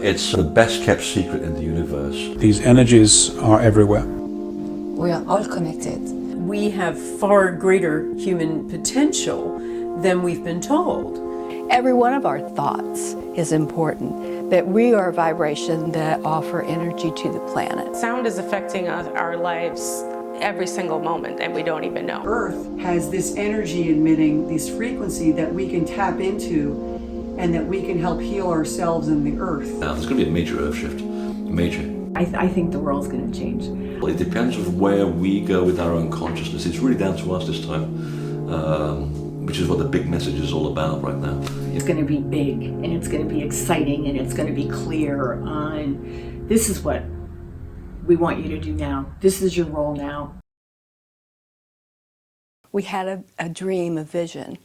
It's the best kept secret in the universe. These energies are everywhere. We are all connected. We have far greater human potential than we've been told. Every one of our thoughts is important, that we are a vibration that offer energy to the planet. Sound is affecting our lives every single moment, and we don't even know. Earth has this energy emitting, this frequency that we can tap into, and that we can help heal ourselves and the earth. Now, there's going to be a major earth shift. Major. I think the world's going to change. Well, it depends on where we go with our own consciousness. It's really down to us this time, which is what the big message is all about right now. It's going to be big, and it's going to be exciting, and it's going to be clear on this is what we want you to do now. This is your role now. We had a dream, a vision.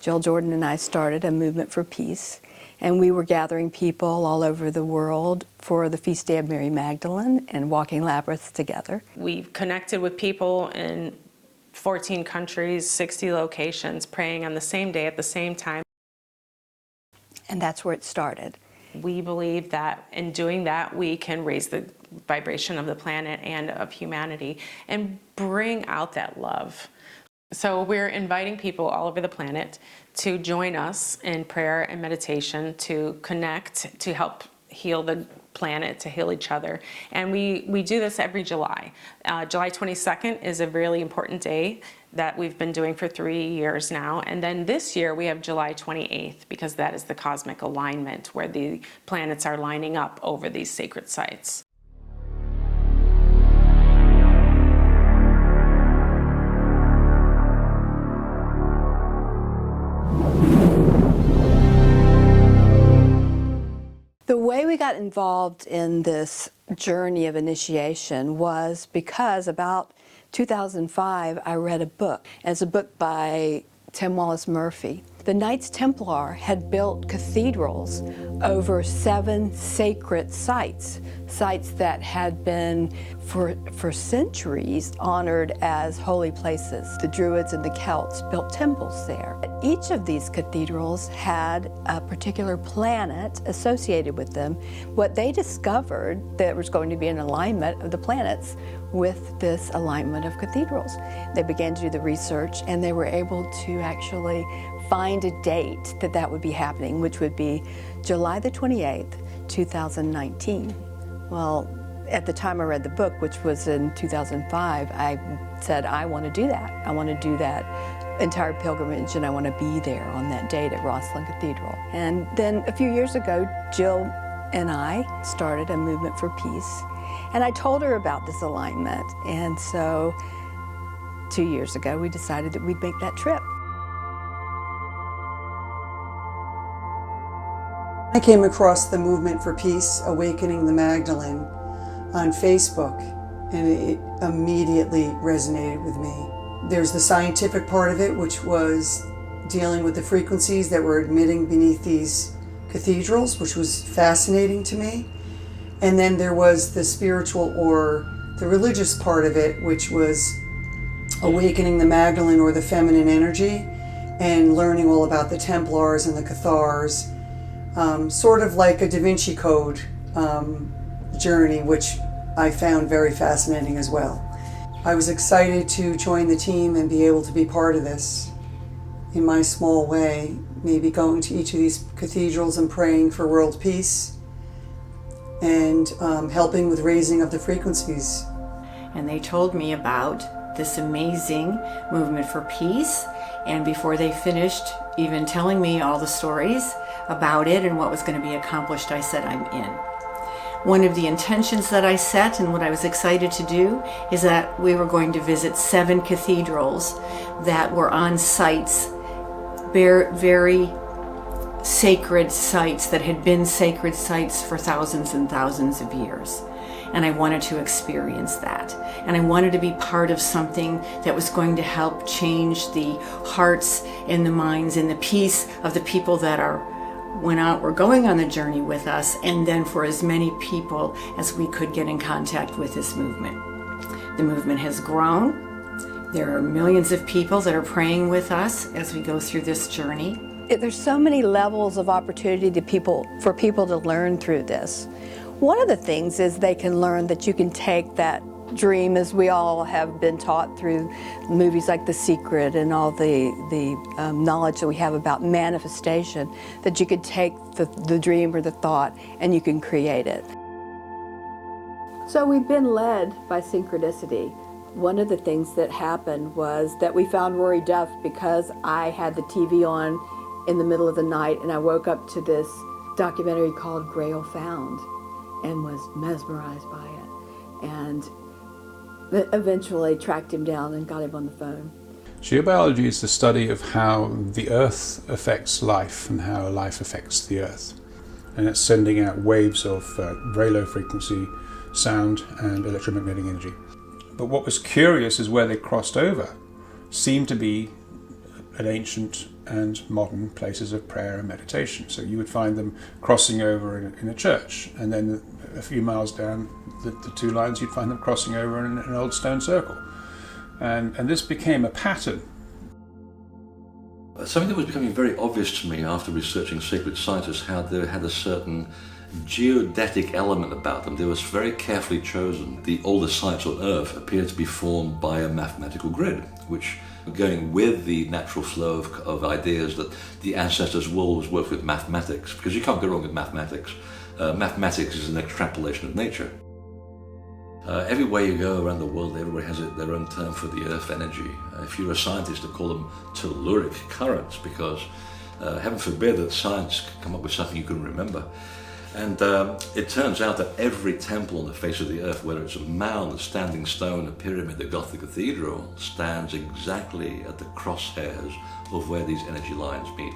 Jill Jordan and I started a movement for peace, and we were gathering people all over the world for the Feast Day of Mary Magdalene and walking labyrinths together. We've connected with people in 14 countries, 60 locations, praying on the same day at the same time. And that's where it started. We believe that in doing that, we can raise the vibration of the planet and of humanity and bring out that love. So we're inviting people all over the planet to join us in prayer and meditation, to connect, to help heal the planet, to heal each other. And we do this every July. July 22nd is a really important day that we've been doing for 3 years now. And then this year we have July 28th, because that is the cosmic alignment where the planets are lining up over these sacred sites. The way we got involved in this journey of initiation was because about 2005 I read a book. It's a book by Tim Wallace Murphy. The Knights Templar had built cathedrals over 7 sacred sites, sites that had been for centuries honored as holy places. The Druids and the Celts built temples there. Each of these cathedrals had a particular planet associated with them. What they discovered, there was going to be an alignment of the planets with this alignment of cathedrals. They began to do the research, and they were able to actually find a date that would be happening, which would be July the 28th, 2019. Well, at the time I read the book, which was in 2005, I said, I want to do that. I want to do that entire pilgrimage, and I want to be there on that date at Rosslyn Cathedral. And then a few years ago, Jill and I started a movement for peace. And I told her about this alignment. And so 2 years ago, we decided that we'd make that trip. I came across the Movement for Peace, Awakening the Magdalene on Facebook, and it immediately resonated with me. There's the scientific part of it, which was dealing with the frequencies that were emitting beneath these cathedrals, which was fascinating to me. And then there was the spiritual or the religious part of it, which was awakening the Magdalene or the feminine energy and learning all about the Templars and the Cathars, sort of like a Da Vinci Code journey, which I found very fascinating as well. I was excited to join the team and be able to be part of this in my small way, maybe going to each of these cathedrals and praying for world peace and helping with raising of the frequencies. And they told me about this amazing movement for peace, and before they finished even telling me all the stories about it and what was going to be accomplished, I said, I'm in. One of the intentions that I set and what I was excited to do is that we were going to visit 7 cathedrals that were on sites, very sacred sites that had been sacred sites for thousands and thousands of years. And I wanted to experience that. And I wanted to be part of something that was going to help change the hearts and the minds and the peace of the people that were going on the journey with us, and then for as many people as we could get in contact with this movement. The movement has grown. There are millions of people that are praying with us as we go through this journey. there's so many levels of opportunity for people to learn through this. One of the things is they can learn that you can take that dream, as we all have been taught through movies like The Secret and all the knowledge that we have about manifestation, that you could take the dream or the thought and you can create it. So we've been led by synchronicity. One of the things that happened was that we found Rory Duff because I had the TV on in the middle of the night and I woke up to this documentary called Grail Found and was mesmerized by it. And eventually tracked him down and got him on the phone. Geobiology is the study of how the Earth affects life and how life affects the Earth. And it's sending out waves of very low frequency sound and electromagnetic energy. But what was curious is where they crossed over seemed to be at ancient and modern places of prayer and meditation. So you would find them crossing over in a church, and then a few miles down the two lines you'd find them crossing over in an old stone circle. And this became a pattern. Something that was becoming very obvious to me after researching sacred sites is how they had a certain geodetic element about them. They were very carefully chosen. The oldest sites on Earth appear to be formed by a mathematical grid, which, going with the natural flow of ideas that the ancestors will always work with mathematics, because you can't go wrong with mathematics. Mathematics is an extrapolation of nature. Everywhere you go around the world, everybody has their own term for the earth energy. If you're a scientist, they call them telluric currents, because heaven forbid that science can come up with something you couldn't remember. And it turns out that every temple on the face of the earth, whether it's a mound, a standing stone, a pyramid, a Gothic cathedral, stands exactly at the crosshairs of where these energy lines meet.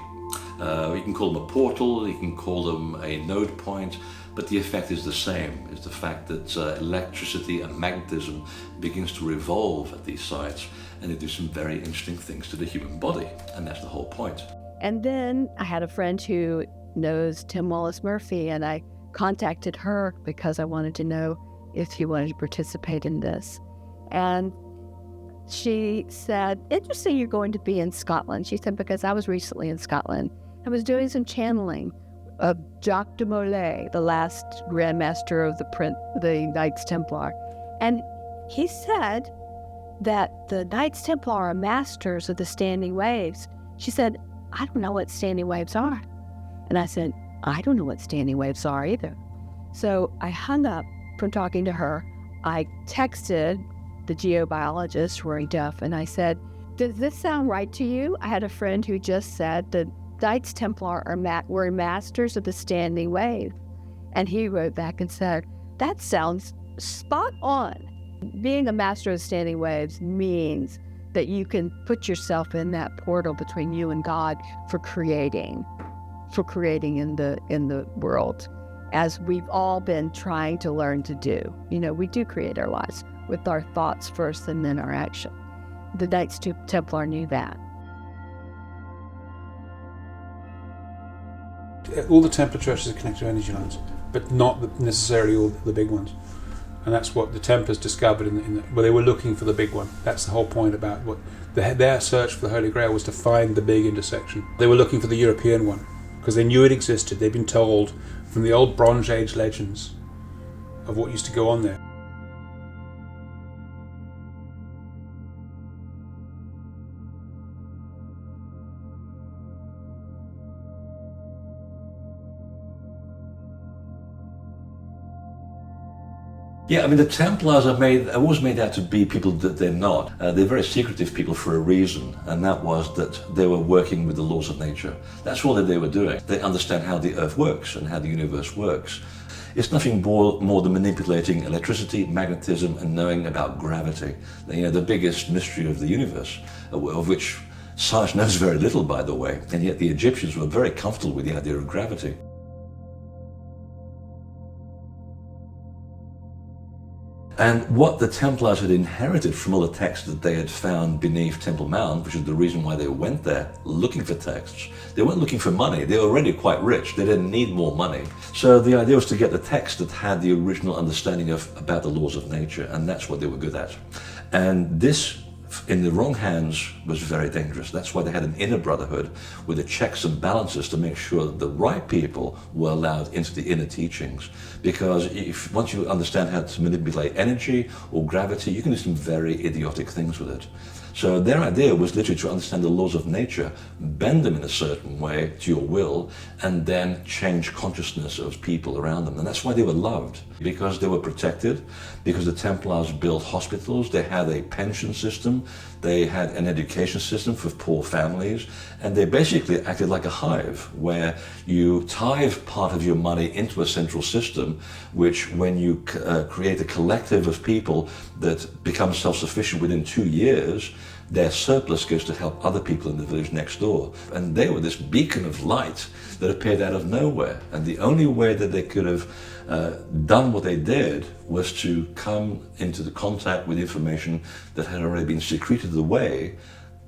You can call them a portal, you can call them a node point, but the effect is the same. It's the fact that electricity and magnetism begins to revolve at these sites, and they do some very interesting things to the human body, and that's the whole point. And then I had a friend who knows Tim Wallace-Murphy, and I contacted her because I wanted to know if she wanted to participate in this. And she said, interesting you're going to be in Scotland. She said, because I was recently in Scotland. I was doing some channeling of Jacques de Molay, the last Grand Master of the Knights Templar. And he said that the Knights Templar are masters of the standing waves. She said, I don't know what standing waves are. And I said, I don't know what standing waves are either. So I hung up from talking to her. I texted the geobiologist, Rory Duff, and I said, does this sound right to you? I had a friend who just said the Knights Templar were masters of the standing wave. And he wrote back and said, that sounds spot on. Being a master of standing waves means that you can put yourself in that portal between you and God for creating in the world, as we've all been trying to learn to do. You know, we do create our lives with our thoughts first and then our action. The Knights Templar knew that. All the Templar churches are connected to energy lines, but not necessarily all the big ones. And that's what the Templars discovered well, they were looking for the big one. That's the whole point about what their search for the Holy Grail was, to find the big intersection. They were looking for the European one because they knew it existed. They'd been told from the old Bronze Age legends of what used to go on there. Yeah, I mean, the Templars are always made out to be people that they're not. They're very secretive people for a reason, and that was that they were working with the laws of nature. That's all that they were doing. They understand how the Earth works and how the universe works. It's nothing more than manipulating electricity, magnetism, and knowing about gravity. You know, the biggest mystery of the universe, of which science knows very little, by the way, and yet the Egyptians were very comfortable with the idea of gravity. And what the Templars had inherited from all the texts that they had found beneath Temple Mount, which is the reason why they went there looking for texts, they weren't looking for money. They were already quite rich. They didn't need more money. So the idea was to get the text that had the original understanding about the laws of nature, and that's what they were good at. And this in the wrong hands was very dangerous. That's why they had an inner brotherhood with the checks and balances to make sure that the right people were allowed into the inner teachings. Because once you understand how to manipulate energy or gravity, you can do some very idiotic things with it. So their idea was literally to understand the laws of nature, bend them in a certain way to your will, and then change consciousness of people around them. And that's why they were loved, because they were protected, because the Templars built hospitals, they had a pension system, they had an education system for poor families, and they basically acted like a hive, where you tithe part of your money into a central system, which when you create a collective of people that become self-sufficient within 2 years, their surplus goes to help other people in the village next door. And they were this beacon of light that appeared out of nowhere. And the only way that they could have done what they did was to come into the contact with information that had already been secreted away,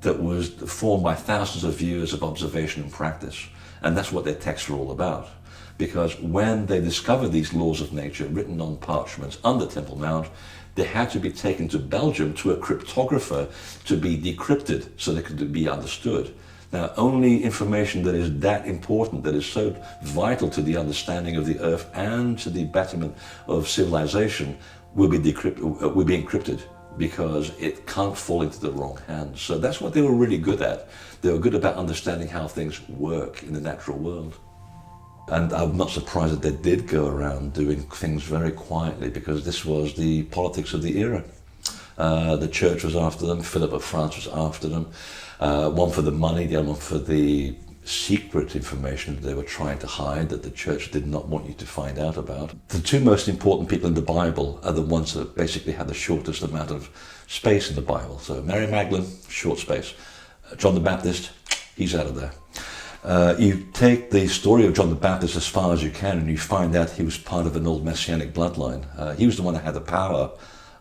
that was formed by thousands of years of observation and practice. And that's what their texts are all about. Because when they discovered these laws of nature written on parchments under Temple Mount, they had to be taken to Belgium to a cryptographer to be decrypted so they could be understood. Now, only information that is that important, that is so vital to the understanding of the earth and to the betterment of civilization, will be encrypted, because it can't fall into the wrong hands. So that's what they were really good at. They were good about understanding how things work in the natural world. And I'm not surprised that they did go around doing things very quietly, because this was the politics of the era. The church was after them, Philip of France was after them, one for the money, the other one for the secret information that they were trying to hide, that the church did not want you to find out about. The two most important people in the Bible are the ones that basically have the shortest amount of space in the Bible. So Mary Magdalene, short space. John the Baptist, he's out of there. You take the story of John the Baptist as far as you can, and you find out he was part of an old messianic bloodline. He was the one that had the power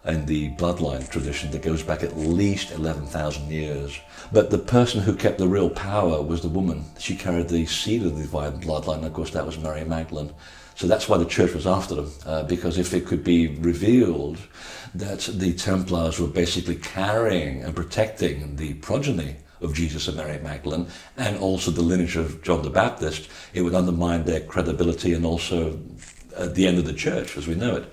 in the bloodline tradition that goes back at least 11,000 years. But the person who kept the real power was the woman. She carried the seed of the divine bloodline, and of course that was Mary Magdalene. So that's why the church was after them, because if it could be revealed that the Templars were basically carrying and protecting the progeny of Jesus and Mary Magdalene, and also the lineage of John the Baptist, it would undermine their credibility and also the end of the church as we know it.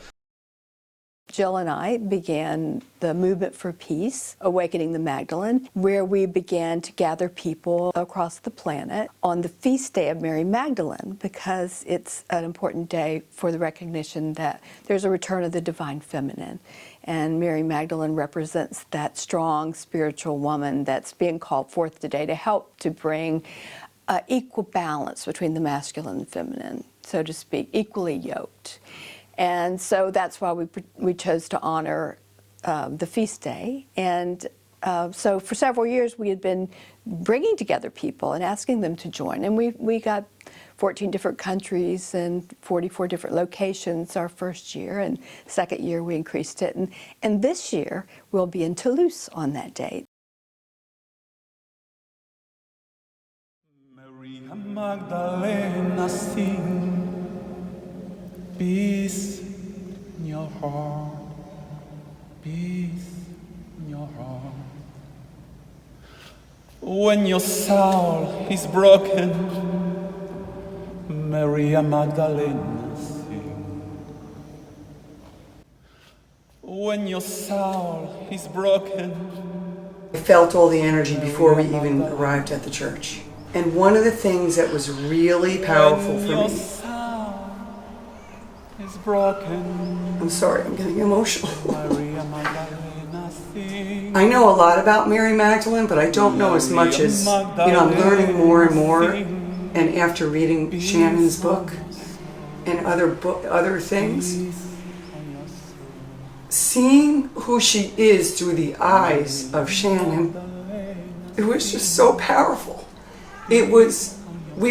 Jill and I began the movement for peace, Awakening the Magdalene, where we began to gather people across the planet on the feast day of Mary Magdalene, because it's an important day for the recognition that there's a return of the divine feminine. And Mary Magdalene represents that strong spiritual woman that's being called forth today to help to bring equal balance between the masculine and feminine, so to speak, equally yoked. And so that's why we chose to honor the feast day. And so for several years we had been bringing together people and asking them to join. And we got 14 different countries and 44 different locations our first year, and second year we increased it. And this year we'll be in Toulouse on that date. Maria Magdalena, sing peace in your heart, peace in your heart. When your soul is broken, Maria Magdalena, sing. When your soul is broken, I felt all the energy before we even arrived at the church. And one of the things that was really powerful for me, is broken. I'm sorry, I'm getting emotional. I know a lot about Mary Magdalene, but I don't know as much as, I'm learning more and more. And after reading Shannon's book and other things, seeing who she is through the eyes of Shannon, it was just so powerful. We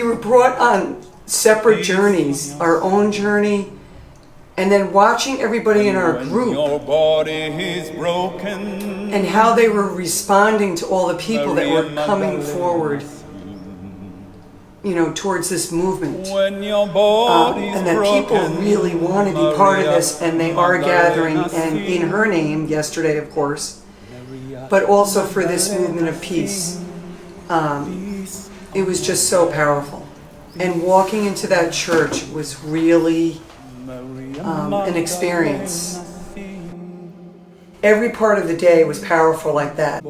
were brought on separate journeys, our own journey, and then watching everybody in our group and how they were responding to all the people that were coming forward, towards this movement. And that people really want to be part of this, and they are gathering, and in her name, yesterday of course, but also for this movement of peace. It was just so powerful. And walking into that church was really an experience. Every part of the day was powerful like that.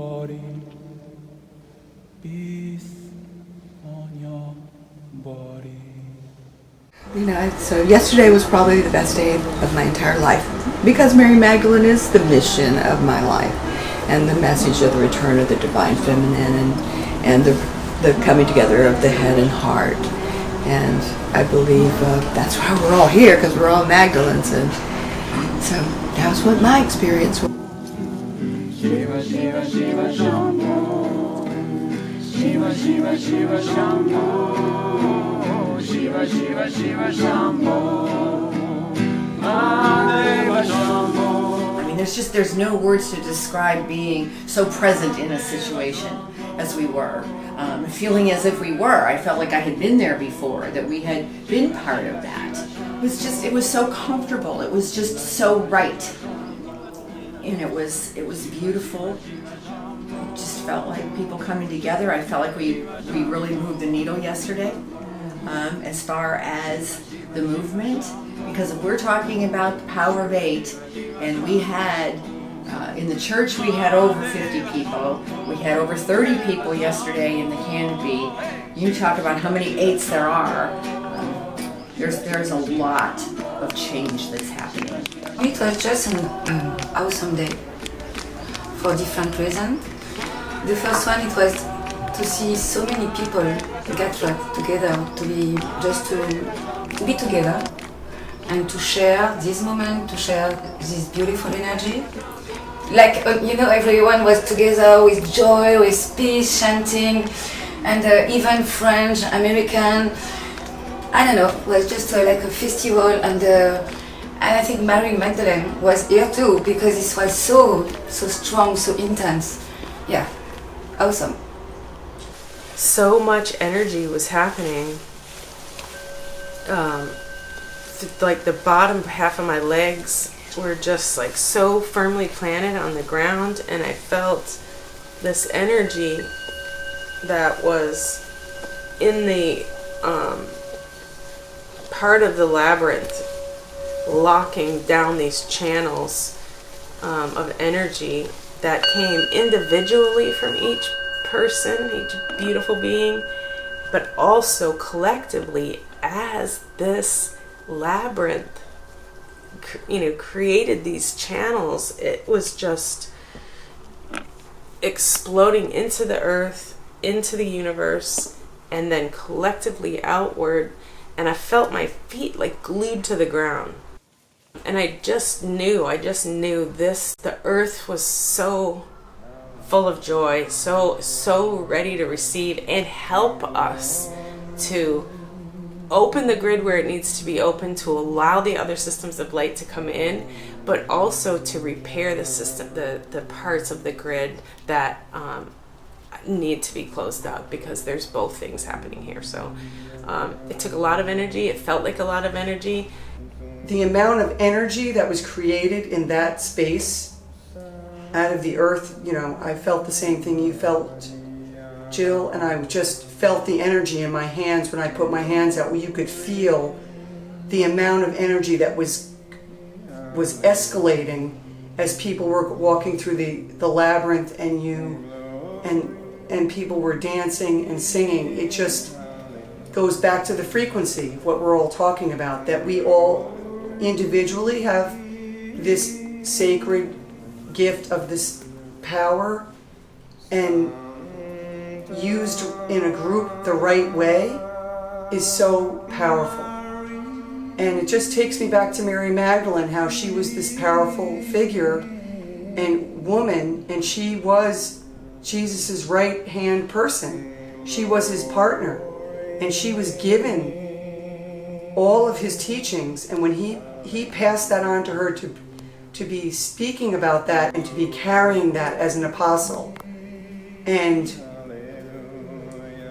You know, so yesterday was probably the best day of my entire life because Mary Magdalene is the mission of my life and the message of the return of the divine feminine and the coming together of the head and heart. And I believe that's why we're all here, because we're all Magdalenes, and so that was what my experience was. Shiva, Shiva, Shiva, Shambho. Shiva, Shiva, Shiva, Shambho. Shiva, Shiva, Shiva, Shambho. Mahadeva Shambho. I mean, there's no words to describe being so present in a situation as we were. Feeling as if we were. I felt like I had been there before, that we had been part of that. It was so comfortable. It was just so right. And it was beautiful. It just felt like people coming together. I felt like we really moved the needle yesterday as far as the movement. Because if we're talking about the power of 8, and we had in the church we had over 50 people. We had over 30 people yesterday in the canopy. You talk about how many 8s there are. There's a lot of change that's happening. It was just an awesome day for different reasons. The first one, it was to see so many people get together, to be together and to share this moment, to share this beautiful energy. Like, everyone was together with joy, with peace, chanting, and even French, American, I don't know, it was just like a festival, and I think Mary Magdalene was here too, because it was so strong, so intense. Yeah, awesome. So much energy was happening. Like the bottom half of my legs were just like so firmly planted on the ground, and I felt this energy that was in the part of the labyrinth, locking down these channels of energy that came individually from each person, each beautiful being, but also collectively as this labyrinth created these channels. It was just exploding into the earth, into the universe, and then collectively outward. And I felt my feet like glued to the ground. And I just knew this, the earth was so full of joy, so ready to receive and help us to open the grid where it needs to be open, to allow the other systems of light to come in, but also to repair the system, the parts of the grid that need to be closed up, because there's both things happening here. So it took a lot of energy. It felt like a lot of energy. The amount of energy that was created in that space out of the earth, I felt the same thing you felt, Jill, and I just felt the energy in my hands when I put my hands out, where you could feel the amount of energy that was escalating as people were walking through the labyrinth, and people were dancing and singing. It just goes back to the frequency of what we're all talking about, that we all individually have this sacred gift of this power, and used in a group the right way is so powerful. And it just takes me back to Mary Magdalene, how she was this powerful figure and woman, and she was Jesus's right-hand person. She was his partner, and she was given all of his teachings, and when he passed that on to her to be speaking about that and to be carrying that as an apostle. And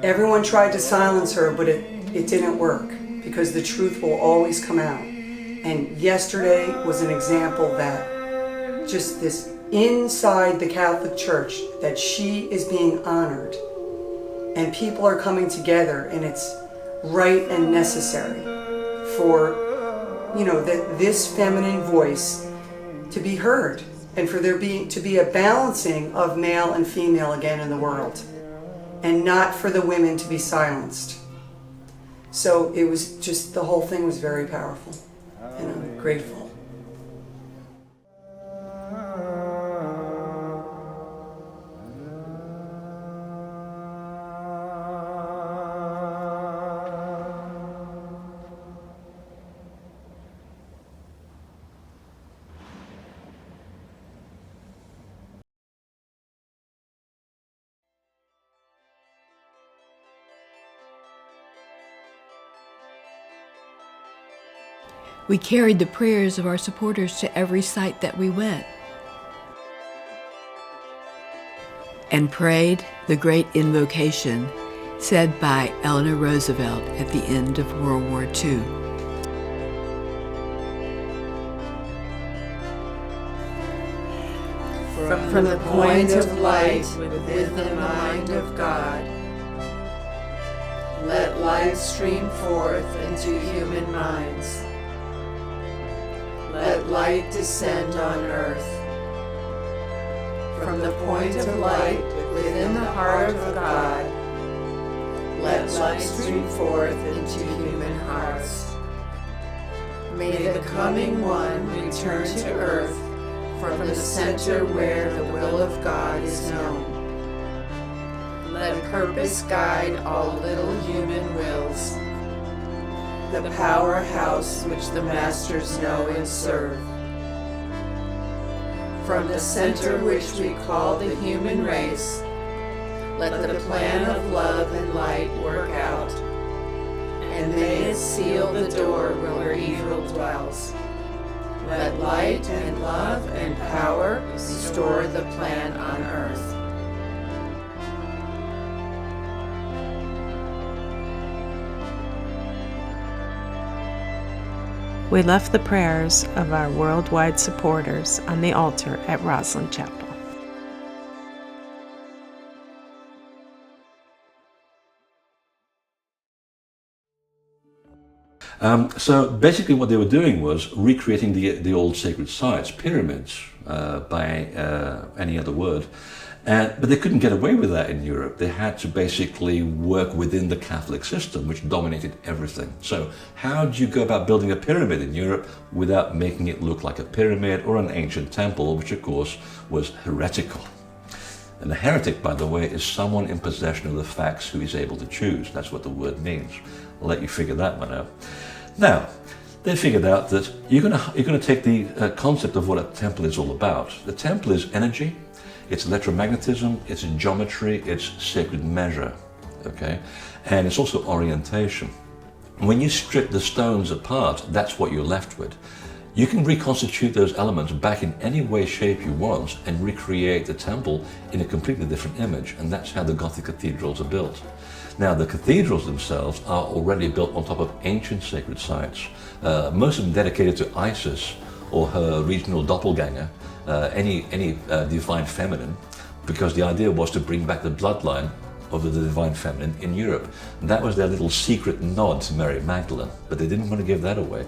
everyone tried to silence her, but it didn't work, because the truth will always come out. And yesterday was an example that just this inside the Catholic Church that she is being honored and people are coming together, and it's right and necessary for, you know, that this feminine voice to be heard and for there to be a balancing of male and female again in the world, and not for the women to be silenced. So it was just, the whole thing was very powerful, and I'm grateful. We carried the prayers of our supporters to every site that we went, and prayed the great invocation said by Eleanor Roosevelt at the end of World War II. From the point of light within the mind of God, let light stream forth into human minds. Let light descend on earth. From the point of light within the heart of God, let light stream forth into human hearts. May the coming one return to earth from the center where the will of God is known. Let purpose guide all little human wills, the powerhouse which the masters know and serve. From the center which we call the human race, let the plan of love and light work out, and may it seal the door where evil dwells. Let light and love and power restore the plan on earth. We left the prayers of our worldwide supporters on the altar at Roslyn Chapel. So basically what they were doing was recreating the old sacred sites, pyramids, by any other word. But they couldn't get away with that in Europe. They had to basically work within the Catholic system, which dominated everything. So how do you go about building a pyramid in Europe without making it look like a pyramid or an ancient temple, which of course was heretical? And a heretic, by the way, is someone in possession of the facts who is able to choose. That's what the word means. I'll let you figure that one out. Now, they figured out that you're going to take the concept of what a temple is all about. The temple is energy, it's electromagnetism, it's geometry, it's sacred measure, okay? And it's also orientation. When you strip the stones apart, that's what you're left with. You can reconstitute those elements back in any way, shape you want and recreate the temple in a completely different image, and that's how the Gothic cathedrals are built. Now, the cathedrals themselves are already built on top of ancient sacred sites, most of them dedicated to Isis or her regional doppelganger, any divine feminine, because the idea was to bring back the bloodline of the divine feminine in Europe. And that was their little secret nod to Mary Magdalene, but they didn't want to give that away.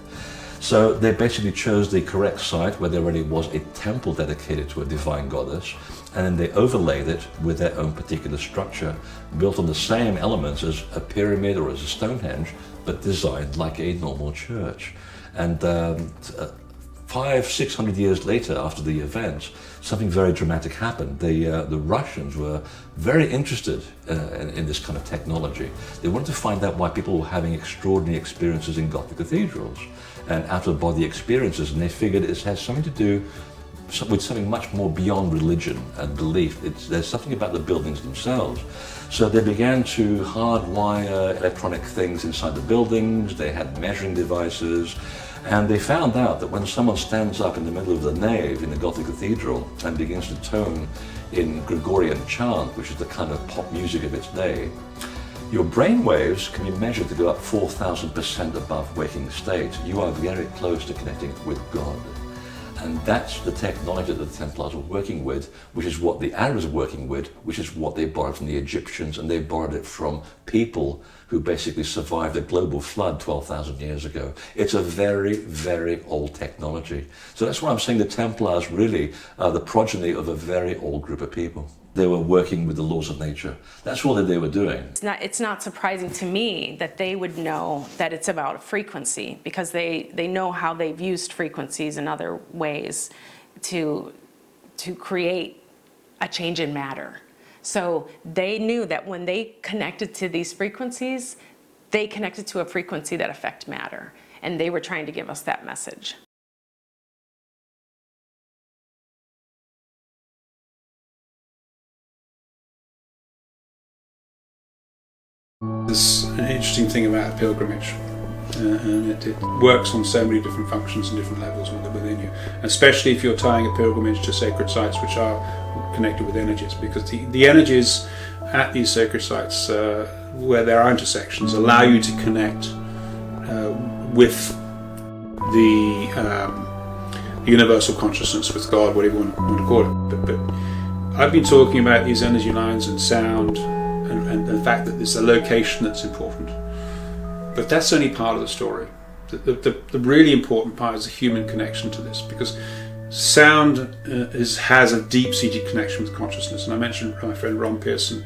So they basically chose the correct site where there already was a temple dedicated to a divine goddess, and then they overlaid it with their own particular structure, built on the same elements as a pyramid or as a Stonehenge, but designed like a normal church. And 500-600 years later, after the event, something very dramatic happened. The Russians were very interested in this kind of technology. They wanted to find out why people were having extraordinary experiences in Gothic cathedrals and out-of-body experiences, and they figured it has something to do with something much more beyond religion and belief. There's something about the buildings themselves. So they began to hardwire electronic things inside the buildings. They had measuring devices. And they found out that when someone stands up in the middle of the nave in the Gothic cathedral and begins to tone in Gregorian chant, which is the kind of pop music of its day, your brain waves can be measured to go up 4,000% above waking state. You are very close to connecting with God. And that's the technology that the Templars were working with, which is what the Arabs were working with, which is what they borrowed from the Egyptians, and they borrowed it from people who basically survived a global flood 12,000 years ago. It's a very, very old technology. So that's why I'm saying the Templars really are the progeny of a very old group of people. They were working with the laws of nature. That's all that they were doing. It's not surprising to me that they would know that it's about frequency, because they know how they've used frequencies in other ways to create a change in matter. So they knew that when they connected to these frequencies, they connected to a frequency that affects matter. And they were trying to give us that message. There's an interesting thing about a pilgrimage, and it works on so many different functions and different levels within you, especially if you're tying a pilgrimage to sacred sites which are connected with energies, because the energies at these sacred sites where there are intersections allow you to connect with the universal consciousness, with God, whatever you want to call it. But I've been talking about these energy lines and sound and the fact that there's a location that's important. But that's only part of the story. The really important part is the human connection to this, because sound has a deep-seated connection with consciousness. And I mentioned my friend Ron Pearson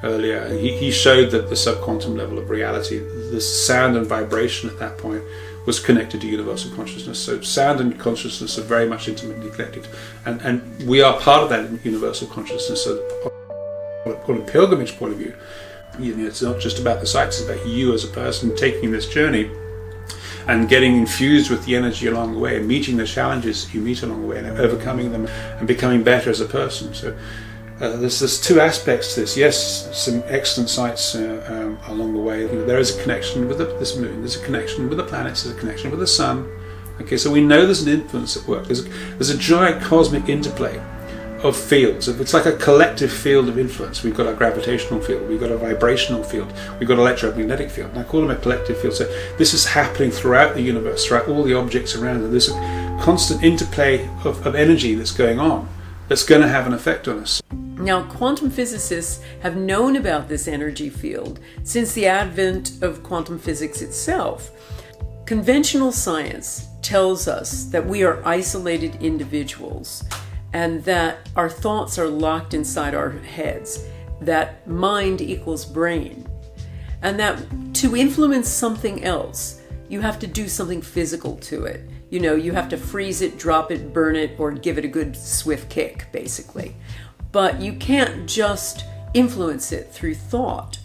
earlier, and he showed that the subquantum level of reality, the sound and vibration at that point was connected to universal consciousness. So sound and consciousness are very much intimately connected. And we are part of that universal consciousness. So on a pilgrimage point of view, it's not just about the sites, it's about you as a person taking this journey and getting infused with the energy along the way and meeting the challenges you meet along the way and overcoming them and becoming better as a person. So there's two aspects to this. Yes, some excellent sites along the way. There is a connection with this moon, there's a connection with the planets, there's a connection with the sun. Okay, so we know there's an influence at work. There's a giant cosmic interplay of fields. It's like a collective field of influence. We've got a gravitational field, we've got a vibrational field, we've got an electromagnetic field, and I call them a collective field. So this is happening throughout the universe, throughout all the objects around it. There's a constant interplay of energy that's going on that's going to have an effect on us. Now, quantum physicists have known about this energy field since the advent of quantum physics itself. Conventional science tells us that we are isolated individuals and that our thoughts are locked inside our heads, that mind equals brain, and that to influence something else, you have to do something physical to it. You have to freeze it, drop it, burn it, or give it a good swift kick, basically. But you can't just influence it through thought.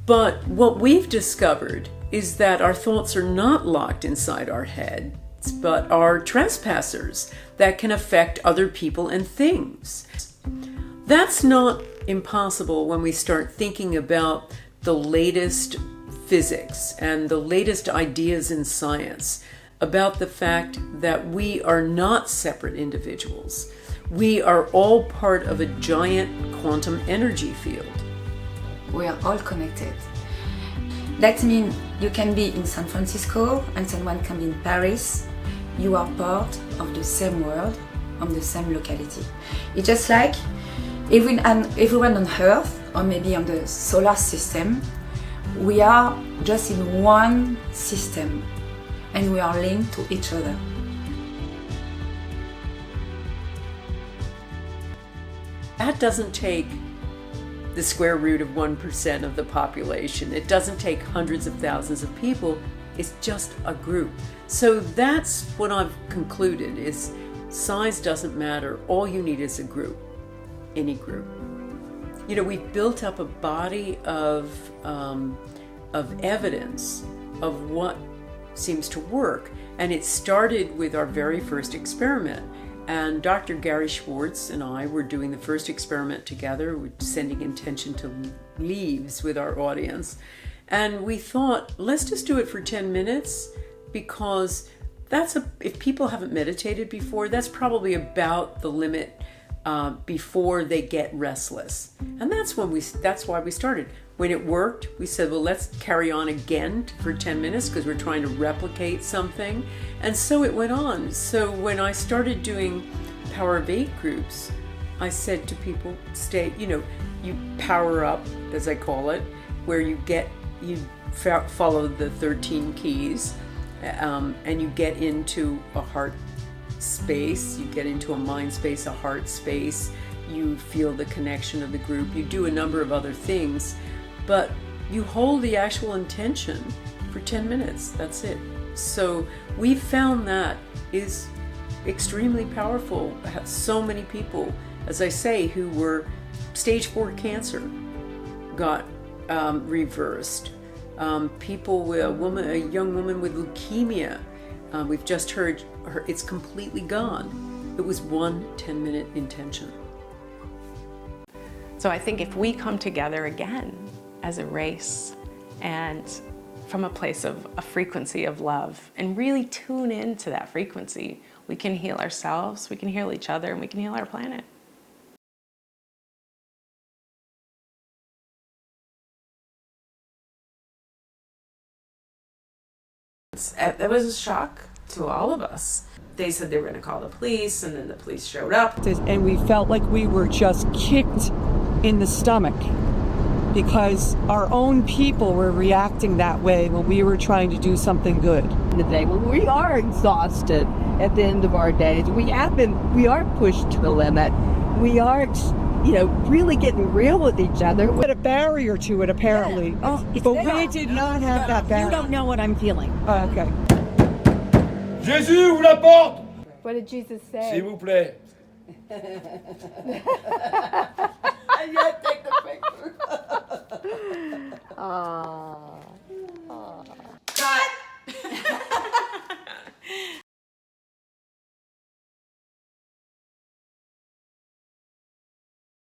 But what we've discovered is that our thoughts are not locked inside our heads, but are trespassers that can affect other people and things. That's not impossible when we start thinking about the latest physics and the latest ideas in science about the fact that we are not separate individuals. We are all part of a giant quantum energy field. We are all connected. That means you can be in San Francisco and someone can be in Paris. You are part of the same world, on the same locality. It's just like everyone on Earth, or maybe on the solar system, we are just in one system and we are linked to each other. That doesn't take the square root of 1% of the population. It doesn't take hundreds of thousands of people. It's just a group. So that's what I've concluded is size doesn't matter. All you need is a group, any group. We've built up a body of evidence of what seems to work. And it started with our very first experiment. And Dr. Gary Schwartz and I were doing the first experiment together, we're sending intention to leaves with our audience. And we thought, let's just do it for 10 minutes because if people haven't meditated before, that's probably about the limit before they get restless. And that's why we started. When it worked, we said, well, let's carry on again for 10 minutes because we're trying to replicate something. And so it went on. So when I started doing Power of 8 groups, I said to people, you power up, as I call it, where you follow the 13 keys, and you get into a heart space, you get into a mind space, a heart space, you feel the connection of the group, you do a number of other things, but you hold the actual intention for 10 minutes, that's it. So we found that is extremely powerful. So many people, as I say, who were stage 4 cancer got reversed. People, a young woman with leukemia, we've just heard her, it's completely gone. It was one 10-minute intention. So I think if we come together again as a race and from a place of a frequency of love and really tune into that frequency, we can heal ourselves, we can heal each other, and we can heal our planet. It was a shock to all of us. They said they were going to call the police, and then the police showed up. And we felt like we were just kicked in the stomach because our own people were reacting that way when we were trying to do something good. The day when we are exhausted at the end of our days, we are pushed to the limit. We are, really getting real with each other. We had a barrier to it, apparently. Yeah, but we did not have that barrier. You don't know what I'm feeling. Oh, okay. Jésus, ouvre la porte! What did Jesus say? S'il vous plaît. I take the picture. Aww.